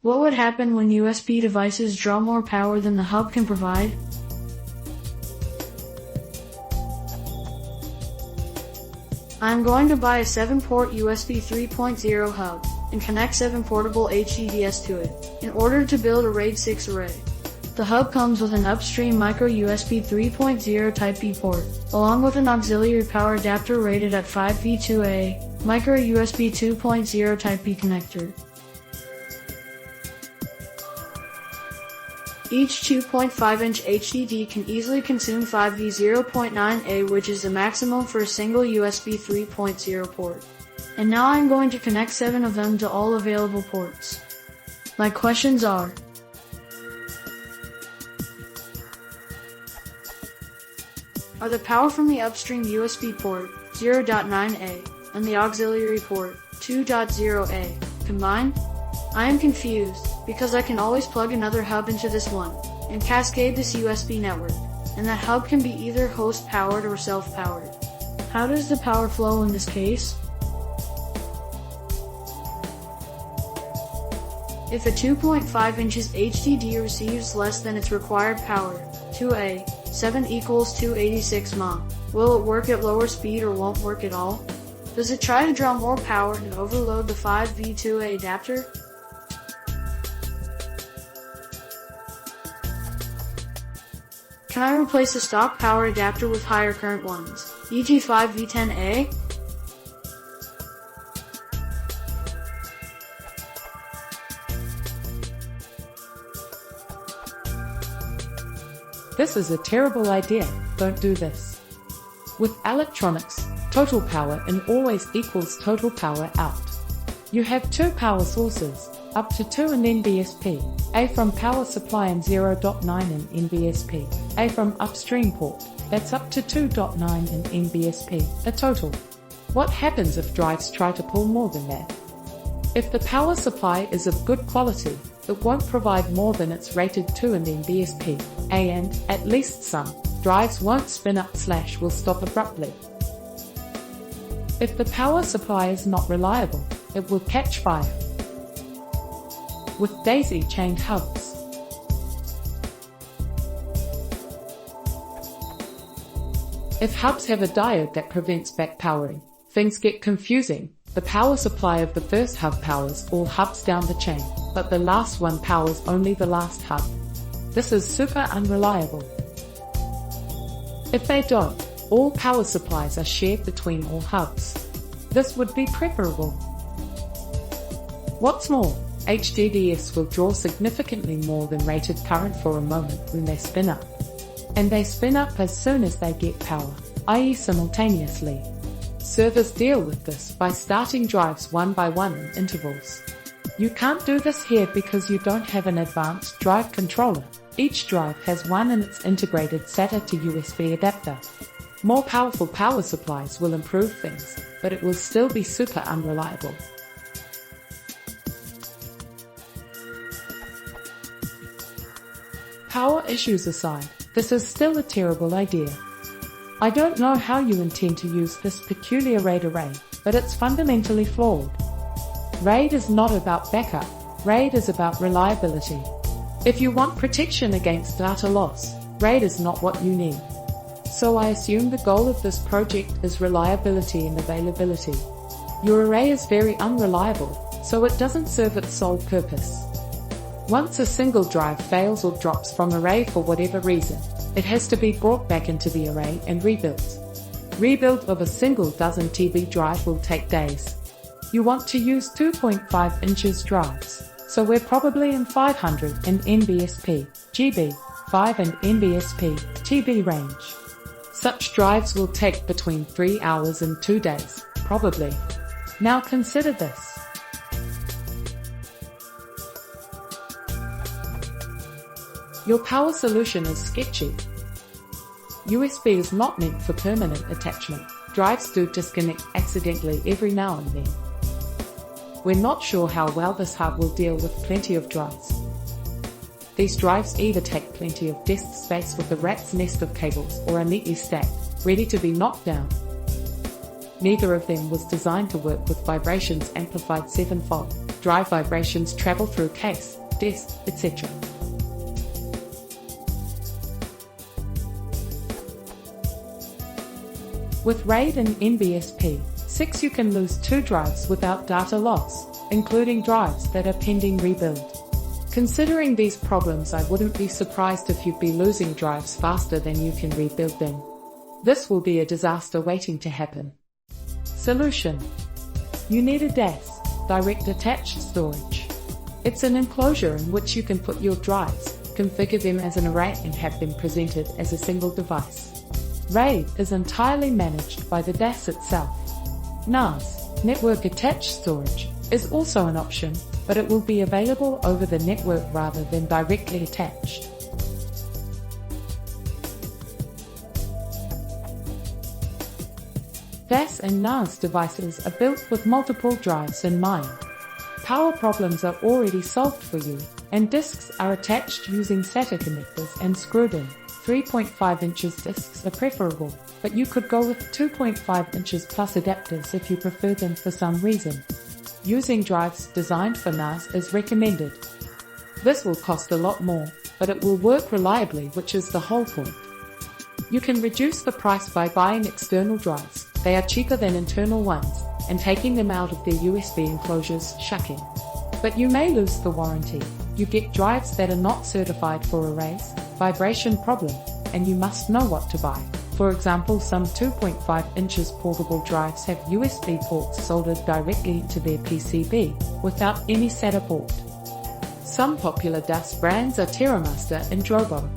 What would happen when USB devices draw more power than the hub can provide? I'm going to buy a 7-port USB 3.0 hub and connect 7 portable HDDs to it in order to build a RAID 6 array. The hub comes with an upstream micro USB 3.0 Type-B port, along with an auxiliary power adapter rated at 5V2A, micro USB 2.0 Type-B connector. Each 2.5-inch HDD can easily consume 5V0.9A, which is the maximum for a single USB 3.0 port. And now I'm going to connect 7 of them to all available ports. My questions are: are the power from the upstream USB port 0.9A and the auxiliary port 2.0A combined? I am confused, because I can always plug another hub into this one, and cascade this USB network, and that hub can be either host-powered or self-powered. How does the power flow in this case? If a 2.5 inches HDD receives less than its required power, 2A, 7 equals 286 mA, will it work at lower speed or won't work at all? Does it try to draw more power and overload the 5V2A adapter? Can I replace the stock power adapter with higher current ones, e.g. 5V10A? This is a terrible idea, don't do this. With electronics, total power in always equals total power out. You have 2 power sources, up to 2 in NBSP, A from power supply and 0.9 in NBSP, A from upstream port, that's up to 2.9 in NBSP, a total. What happens if drives try to pull more than that? If the power supply is of good quality, it won't provide more than its rated 2 in NBSP, A, and, at least some, drives won't spin up / will stop abruptly. If the power supply is not reliable, it will catch fire. With daisy-chained hubs, if hubs have a diode that prevents backpowering, things get confusing. The power supply of the first hub powers all hubs down the chain, but the last one powers only the last hub. This is super unreliable. If they don't, all power supplies are shared between all hubs. This would be preferable. What's more, HDDs will draw significantly more than rated current for a moment when they spin up. And they spin up as soon as they get power, i.e. simultaneously. Servers deal with this by starting drives one by one in intervals. You can't do this here because you don't have an advanced drive controller. Each drive has one in its integrated SATA to USB adapter. More powerful power supplies will improve things, but it will still be super unreliable. Power issues aside, this is still a terrible idea. I don't know how you intend to use this peculiar RAID array, but it's fundamentally flawed. RAID is not about backup, RAID is about reliability. If you want protection against data loss, RAID is not what you need. So I assume the goal of this project is reliability and availability. Your array is very unreliable, so it doesn't serve its sole purpose. Once a single drive fails or drops from array for whatever reason, it has to be brought back into the array and rebuilt. Rebuild of a single dozen TB drive will take days. You want to use 2.5 inches drives, so we're probably in 500 and NBSP, GB, 5 and NBSP, TB range. Such drives will take between 3 hours and 2 days, probably. Now consider this. Your power solution is sketchy. USB is not meant for permanent attachment. Drives do disconnect accidentally every now and then. We're not sure how well this hub will deal with plenty of drives. These drives either take plenty of disk space with a rat's nest of cables or are neatly stacked, ready to be knocked down. Neither of them was designed to work with vibrations amplified 7-fold. drive vibrations travel through case, disk, etc. With RAID and NBSP6 you can lose 2 drives without data loss, including drives that are pending rebuild. Considering these problems, I wouldn't be surprised if you'd be losing drives faster than you can rebuild them. This will be a disaster waiting to happen. Solution: you need a DAS, direct attached storage. It's an enclosure in which you can put your drives, configure them as an array and have them presented as a single device. RAID is entirely managed by the DAS itself. NAS, network attached storage, is also an option, but it will be available over the network rather than directly attached. DAS and NAS devices are built with multiple drives in mind. Power problems are already solved for you, and disks are attached using SATA connectors and screwed in. 3.5 inches disks are preferable, but you could go with 2.5 inches plus adapters if you prefer them for some reason. Using drives designed for NAS is recommended. This will cost a lot more, but it will work reliably, which is the whole point. You can reduce the price by buying external drives. They are cheaper than internal ones, and taking them out of their USB enclosures, shucking. But you may lose the warranty. You get drives that are not certified for arrays, vibration problem, and you must know what to buy. For example, some 2.5 inches portable drives have USB ports soldered directly into their PCB, without any SATA port. Some popular DAS brands are TerraMaster and Drobo.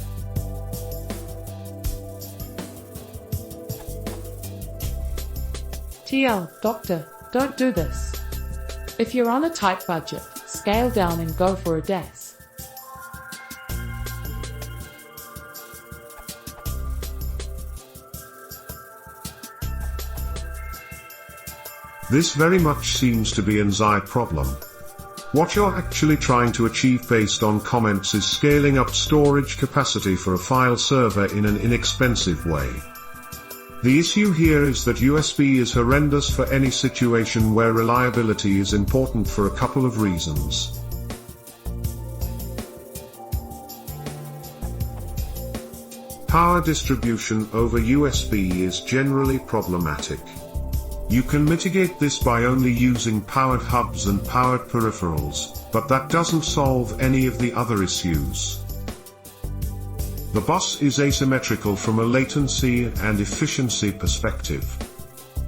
TL, doctor, don't do this. If you're on a tight budget, scale down and go for a DAS. This very much seems to be an SI problem. What you're actually trying to achieve based on comments is scaling up storage capacity for a file server in an inexpensive way. The issue here is that USB is horrendous for any situation where reliability is important for a couple of reasons. Power distribution over USB is generally problematic. You can mitigate this by only using powered hubs and powered peripherals, but that doesn't solve any of the other issues. The bus is asymmetrical from a latency and efficiency perspective.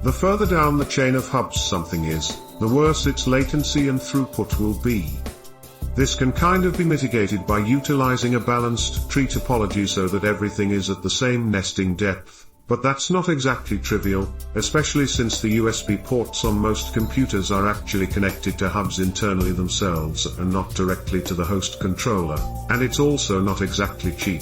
The further down the chain of hubs something is, the worse its latency and throughput will be. This can kind of be mitigated by utilizing a balanced tree topology so that everything is at the same nesting depth. But that's not exactly trivial, especially since the USB ports on most computers are actually connected to hubs internally themselves and not directly to the host controller, and it's also not exactly cheap.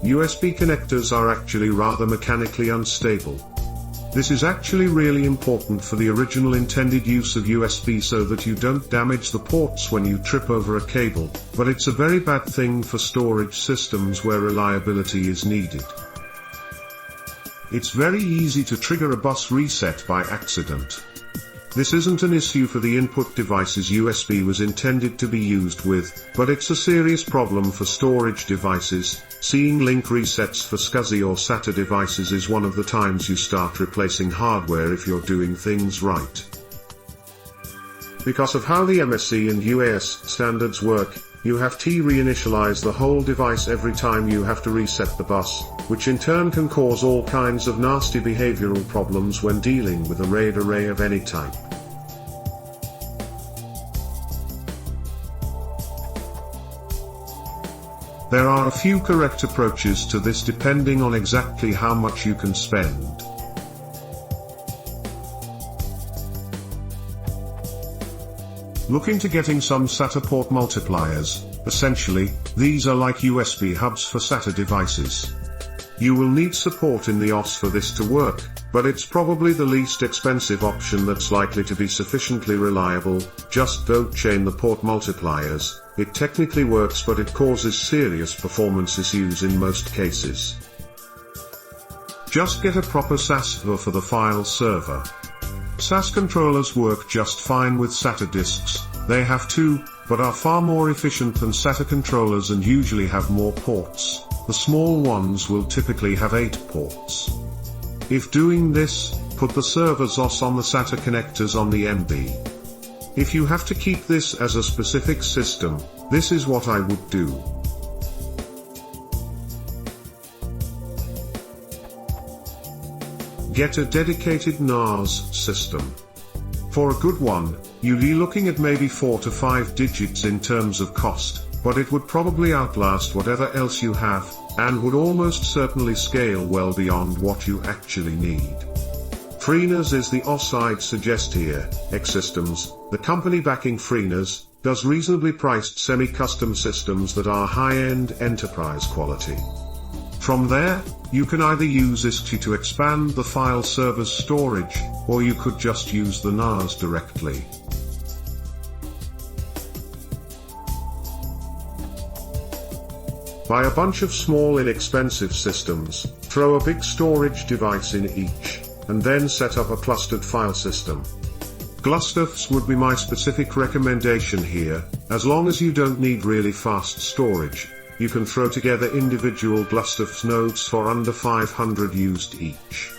USB connectors are actually rather mechanically unstable. This is actually really important for the original intended use of USB so that you don't damage the ports when you trip over a cable, but it's a very bad thing for storage systems where reliability is needed. It's very easy to trigger a bus reset by accident. This isn't an issue for the input devices USB was intended to be used with, but it's a serious problem for storage devices. Seeing link resets for SCSI or SATA devices is one of the times you start replacing hardware if you're doing things right. Because of how the MSC and UAS standards work, you have to reinitialize the whole device every time you have to reset the bus, which in turn can cause all kinds of nasty behavioral problems when dealing with a RAID array of any type. There are a few correct approaches to this depending on exactly how much you can spend. Look into getting some SATA port multipliers. Essentially, these are like USB hubs for SATA devices. You will need support in the OS for this to work, but it's probably the least expensive option that's likely to be sufficiently reliable. Just don't chain the port multipliers. It technically works, but it causes serious performance issues in most cases. Just get a proper SAS for the file server. SAS controllers work just fine with SATA disks. They have two, but are far more efficient than SATA controllers and usually have more ports. The small ones will typically have 8 ports. If doing this, put the server's OS on the SATA connectors on the MB. If you have to keep this as a specific system, this is what I would do. Get a dedicated NAS system. For a good one, you'd be looking at maybe 4 to 5 digits in terms of cost, but it would probably outlast whatever else you have, and would almost certainly scale well beyond what you actually need. FreeNAS is the OS I'd suggest here. X-Systems, the company backing FreeNAS, does reasonably priced semi-custom systems that are high-end enterprise quality. From there, you can either use ISCSI to expand the file server's storage, or you could just use the NAS directly. Buy a bunch of small inexpensive systems, throw a big storage device in each, and then set up a clustered file system. Glustufs would be my specific recommendation here. As long as you don't need really fast storage, you can throw together individual Glustufs nodes for under 500 used each.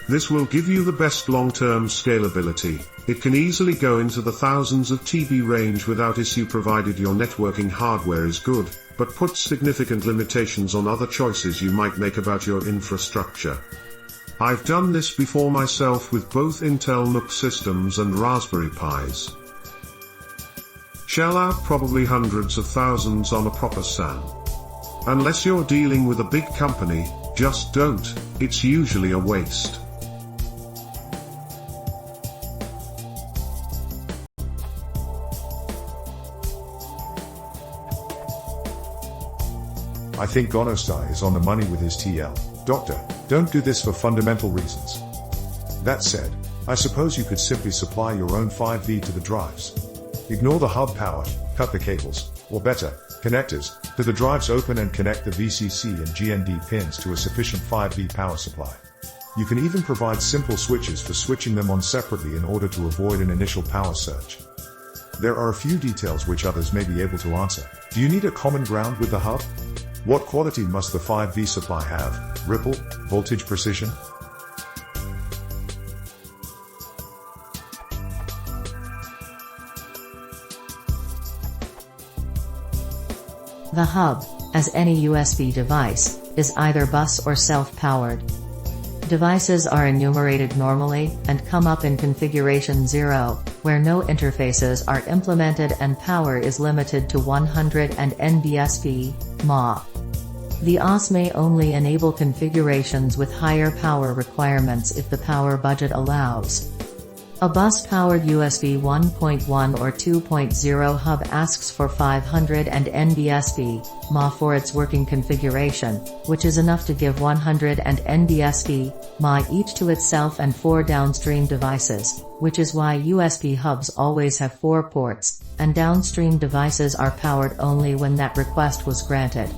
This will give you the best long-term scalability. It can easily go into the thousands of TB range without issue provided your networking hardware is good, but puts significant limitations on other choices you might make about your infrastructure. I've done this before myself with both Intel NUC systems and Raspberry Pis. Shell out probably hundreds of thousands on a proper SAN. Unless you're dealing with a big company, just don't, it's usually a waste. I think Gonostai is on the money with his TL. Doctor, don't do this for fundamental reasons. That said, I suppose you could simply supply your own 5V to the drives. Ignore the hub power, cut the cables, or better, connectors, to the drives open and connect the VCC and GND pins to a sufficient 5V power supply. You can even provide simple switches for switching them on separately in order to avoid an initial power surge. There are a few details which others may be able to answer. Do you need a common ground with the hub? What quality must the 5V supply have? Ripple, voltage precision? The hub, as any USB device, is either bus or self-powered. Devices are enumerated normally, and come up in configuration 0, where no interfaces are implemented and power is limited to 100 and NBSP, mA. The OS may only enable configurations with higher power requirements if the power budget allows. A bus-powered USB 1.1 or 2.0 hub asks for 500 and NBSP, mA for its working configuration, which is enough to give 100 and NBSP, mA each to itself and 4 downstream devices, which is why USB hubs always have 4 ports, and downstream devices are powered only when that request was granted.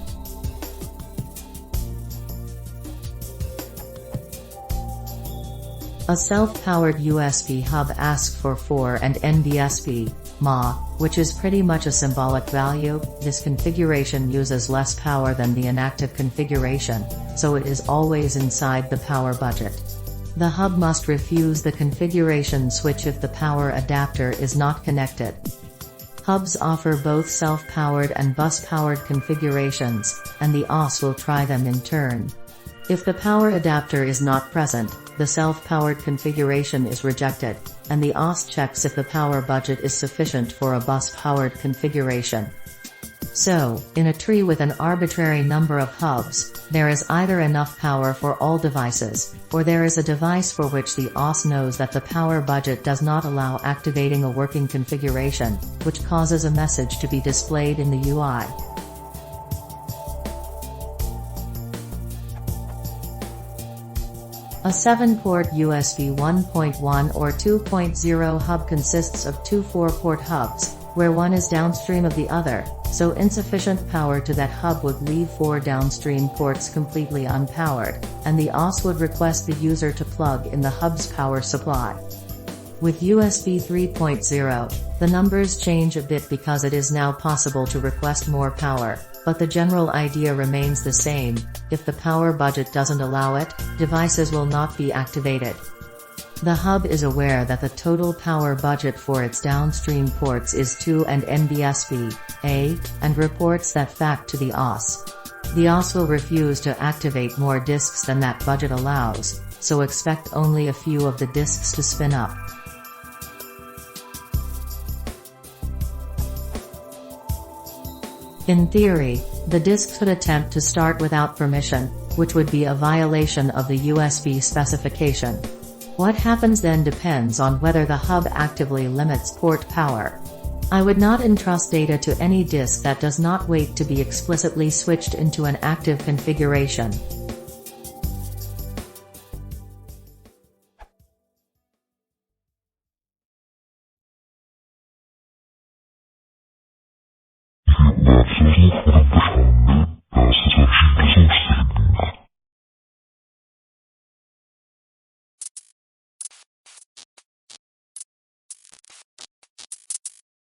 A self-powered USB hub asks for 4 and NBSP, mA, which is pretty much a symbolic value. This configuration uses less power than the inactive configuration, so it is always inside the power budget. The hub must refuse the configuration switch if the power adapter is not connected. Hubs offer both self-powered and bus-powered configurations, and the OS will try them in turn. If the power adapter is not present, the self-powered configuration is rejected, and the OS checks if the power budget is sufficient for a bus-powered configuration. So, in a tree with an arbitrary number of hubs, there is either enough power for all devices, or there is a device for which the OS knows that the power budget does not allow activating a working configuration, which causes a message to be displayed in the UI. A 7-port USB 1.1 or 2.0 hub consists of two 4-port hubs, where one is downstream of the other, so insufficient power to that hub would leave 4 downstream ports completely unpowered, and the OS would request the user to plug in the hub's power supply. With USB 3.0, the numbers change a bit because it is now possible to request more power, but the general idea remains the same. If the power budget doesn't allow it, devices will not be activated. The hub is aware that the total power budget for its downstream ports is 2 and NBSP-A, and reports that fact to the OS. The OS will refuse to activate more disks than that budget allows, so expect only a few of the disks to spin up. In theory, the disk could attempt to start without permission, which would be a violation of the USB specification. What happens then depends on whether the hub actively limits port power. I would not entrust data to any disk that does not wait to be explicitly switched into an active configuration. Access